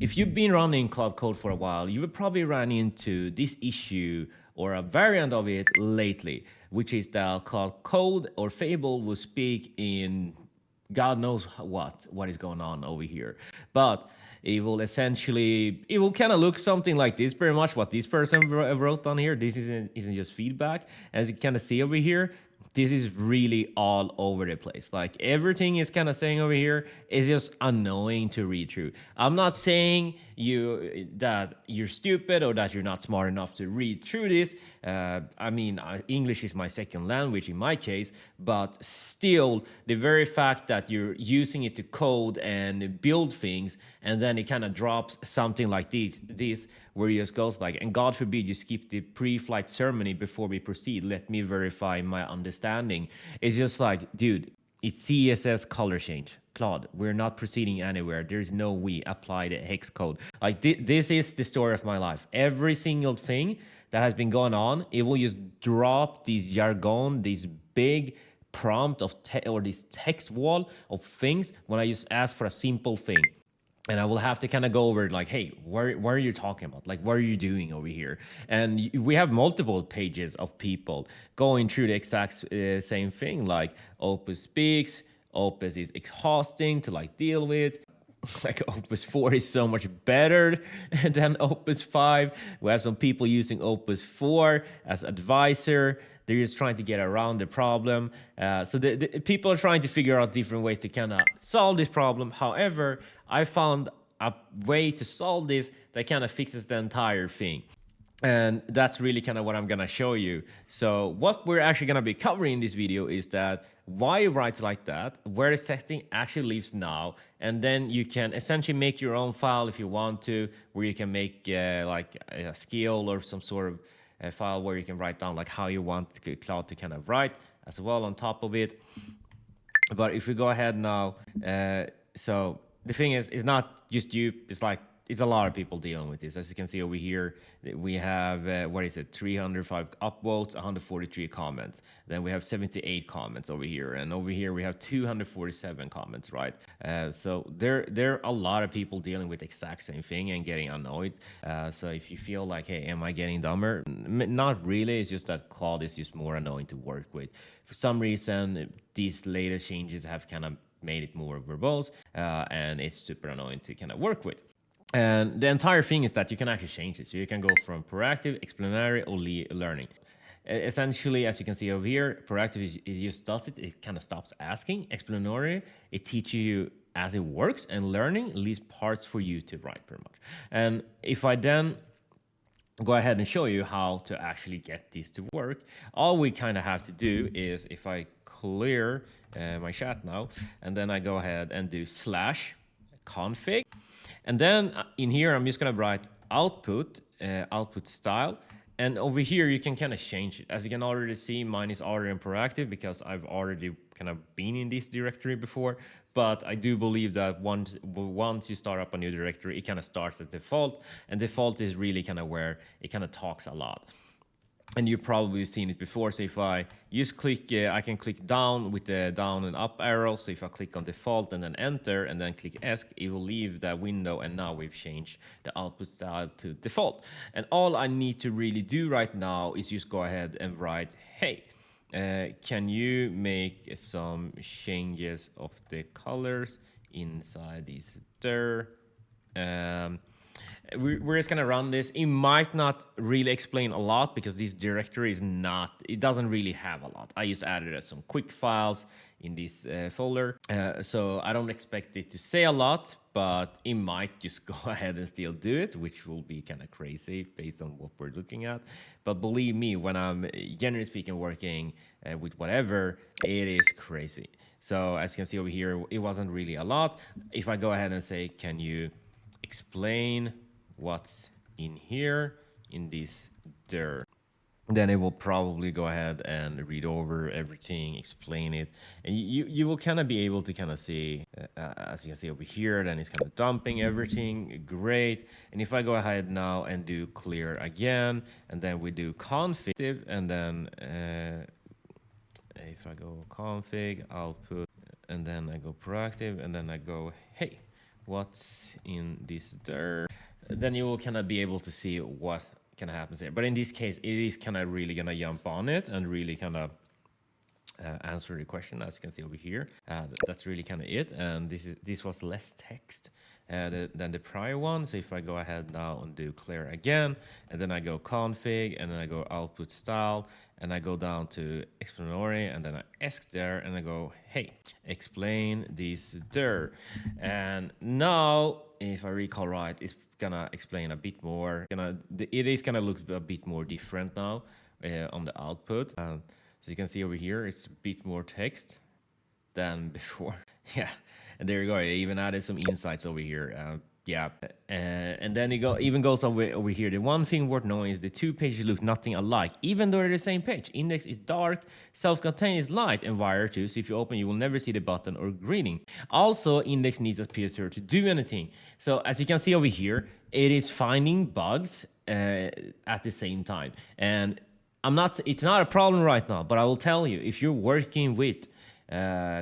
If you've been running Cloud Code for a while, you will probably run into this issue or a variant of it lately, which is that Cloud Code or Fable will speak in God knows what is going on over here. But it will kind of look something like this, pretty much what this person wrote on here. This isn't just feedback. As you kind of see over here, this is really all over the place. Like everything is kind of saying over here is just annoying to read through. I'm not saying that you're stupid or that you're not smart enough to read through this. English is my second language in my case, but still, the very fact that you're using it to code and build things, and then it kind of drops something like this, where it just goes like, and God forbid you skip the pre-flight ceremony before we proceed. Let me verify my understanding. It's just like, dude, it's CSS color change. Claude, we're not proceeding anywhere. There's no we apply the hex code. Like this is the story of my life. Every single thing that has been going on, it will just drop these jargon, this big prompt of or this text wall of things when I just ask for a simple thing. And I will have to kind of go over it like, hey, what are you talking about? Like, what are you doing over here? And we have multiple pages of people going through the exact same thing. Like Opus speaks, Opus is exhausting to like deal with. Like Opus 4 is so much better than Opus 5. We have some people using Opus 4 as advisor. They're just trying to get around the problem. So the people are trying to figure out different ways to kind of solve this problem. However, I found a way to solve this that kind of fixes the entire thing. And that's really kind of what I'm going to show you. So what we're actually going to be covering in this video is that why it writes like that, where the setting actually lives now, and then you can essentially make your own file if you want to, where you can make like a skill or some sort of a file where you can write down like how you want Cloud to kind of write as well on top of it. But if we go ahead now, so the thing is, it's not just you, it's a lot of people dealing with this. As you can see over here, we have, 305 upvotes, 143 comments. Then we have 78 comments over here. And over here, we have 247 comments, right? So there are a lot of people dealing with the exact same thing and getting annoyed. So if you feel like, hey, am I getting dumber? Not really. It's just that Claude is just more annoying to work with. For some reason, these latest changes have kind of made it more verbose, and it's super annoying to kind of work with. And the entire thing is that you can actually change it. So you can go from proactive, explanatory, or learning. Essentially, as you can see over here, proactive it just does it. It kind of stops asking. Explanatory, it teaches you as it works, and learning leaves parts for you to write pretty much. And if I then go ahead and show you how to actually get this to work, all we kind of have to do is, if I clear my chat now, and then I go ahead and do /config. And then in here, I'm just going to write output style. And over here, you can kind of change it. As you can already see, mine is already in proactive because I've already kind of been in this directory before. But I do believe that once you start up a new directory, it kind of starts at default. And default is really kind of where it kind of talks a lot. And you've probably seen it before. So if I just click, I can click down with the down and up arrow. So if I click on default and then enter and then click ESC, it will leave that window. And now we've changed the output style to default. And all I need to really do right now is just go ahead and write, hey, can you make some changes of the colors inside this there? We're just gonna run this. It might not really explain a lot because this directory it doesn't really have a lot. I just added some quick files in this folder. So I don't expect it to say a lot, but it might just go ahead and still do it, which will be kind of crazy based on what we're looking at. But believe me, when I'm generally speaking working with whatever, it is crazy. So as you can see over here, it wasn't really a lot. If I go ahead and say, can you explain what's in here in this dir, then it will probably go ahead and read over everything, explain it, and you will kind of be able to kind of see, as you can see over here, then it's kind of dumping everything. Great. And if I go ahead now and do clear again, and then we do config, and then if I go config output, and then I go proactive, and then I go, hey, what's in this there, then you will kind of be able to see what kind of happens there. But in this case, it is kind of really gonna jump on it and really kind of answer the question, as you can see over here. That's really kind of it. And this was less text than the prior one. So if I go ahead now and do clear again, and then I go config, and then I go output style, and I go down to explanatory, and then I ask there, and I go, hey, explain this there. And now, if I recall right, it's gonna explain a bit more. It is gonna look a bit more different now on the output. So you can see over here, it's a bit more text than before. Yeah, and there you go. I even added some insights over here. Yeah, and then it even goes over here. The one thing worth knowing is the two pages look nothing alike, even though they're the same page. Index is dark, self-contained is light, and wire too. So if you open, you will never see the button or greeting. Also, index needs a PS0 to do anything. So as you can see over here, it is finding bugs at the same time. And it's not a problem right now, but I will tell you, if you're working with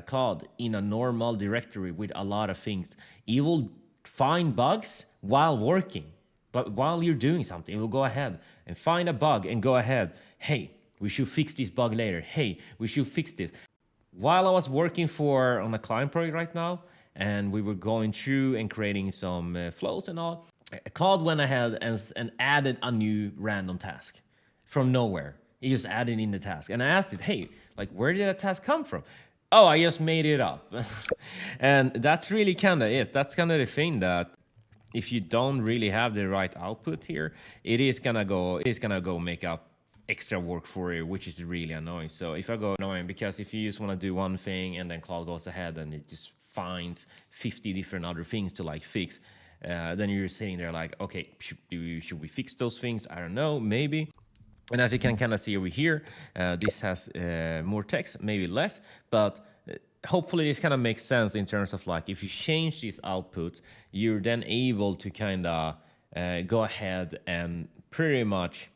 Claude in a normal directory with a lot of things, it will find bugs while working. But while you're doing something, it will go ahead and find a bug and go ahead, hey, we should fix this bug later. Hey, we should fix this. While I was working on a client project right now, and we were going through and creating some flows and all, Claude went ahead and added a new random task. From nowhere. He just added in the task. And I asked it, hey, like, where did that task come from? Oh, I just made it up. And that's really kind of it. That's kind of the thing, that if you don't really have the right output here, it is gonna go make up extra work for you, which is really annoying. So if I go annoying, because if you just want to do one thing and then Claude goes ahead and it just finds 50 different other things to like fix, then you're sitting there like, okay, should we fix those things? I don't know, maybe. And as you can kind of see over here, this has more text, maybe less, but hopefully this kind of makes sense in terms of like, if you change this output, you're then able to kind of go ahead and pretty much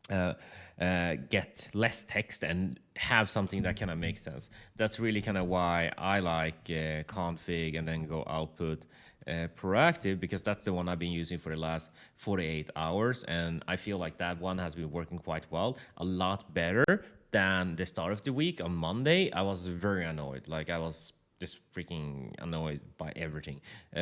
get less text and have something that kind of makes sense. That's really kind of why I like config and then go output proactive, because that's the one I've been using for the last 48 hours. And I feel like that one has been working quite well, a lot better than the start of the week. On Monday, I was very annoyed. Like, I was just freaking annoyed by everything.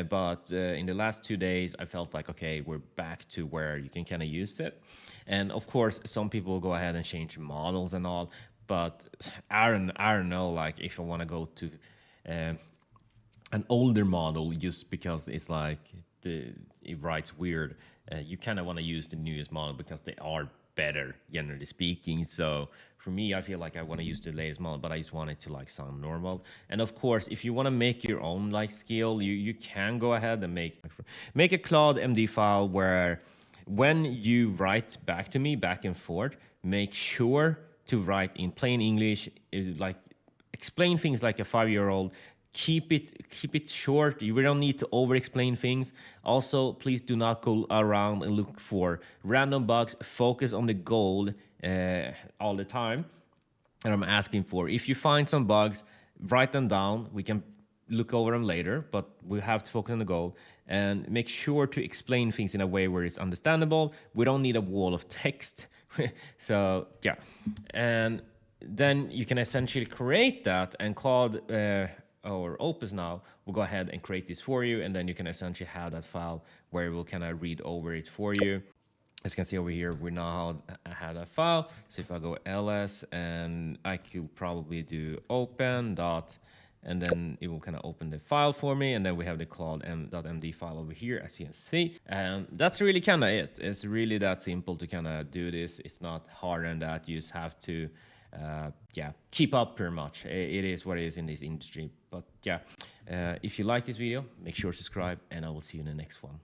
But in the last 2 days, I felt like, okay, we're back to where you can kind of use it. And of course, some people will go ahead and change models and all, but I don't know, like, if I want to go to an older model just because it's like it writes weird. You kind of want to use the newest model because they are better, generally speaking. So for me, I feel like I want to use the latest model, but I just want it to like sound normal. And of course, if you want to make your own like skill, you can go ahead and make a Claude MD file where when you write back to me back and forth, make sure to write in plain English, like explain things like a 5-year-old. Keep it short. You don't need to over-explain things. Also, please do not go around and look for random bugs. Focus on the goal all the time. And I'm asking for, if you find some bugs, write them down. We can look over them later, but we have to focus on the goal and make sure to explain things in a way where it's understandable. We don't need a wall of text. So yeah, and then you can essentially create that, and Claude or Opus now will go ahead and create this for you, and then you can essentially have that file where it will kind of read over it for you. As you can see over here, we now have that file. So if I go ls, and I could probably do open dot, and then it will kind of open the file for me, and then we have the Claude.md file over here, as you can see. And that's really kind of it. It's really that simple to kind of do this. It's not harder than that. You just have to keep up pretty much. It is what it is in this industry. But yeah, if you like this video, make sure to subscribe, and I will see you in the next one.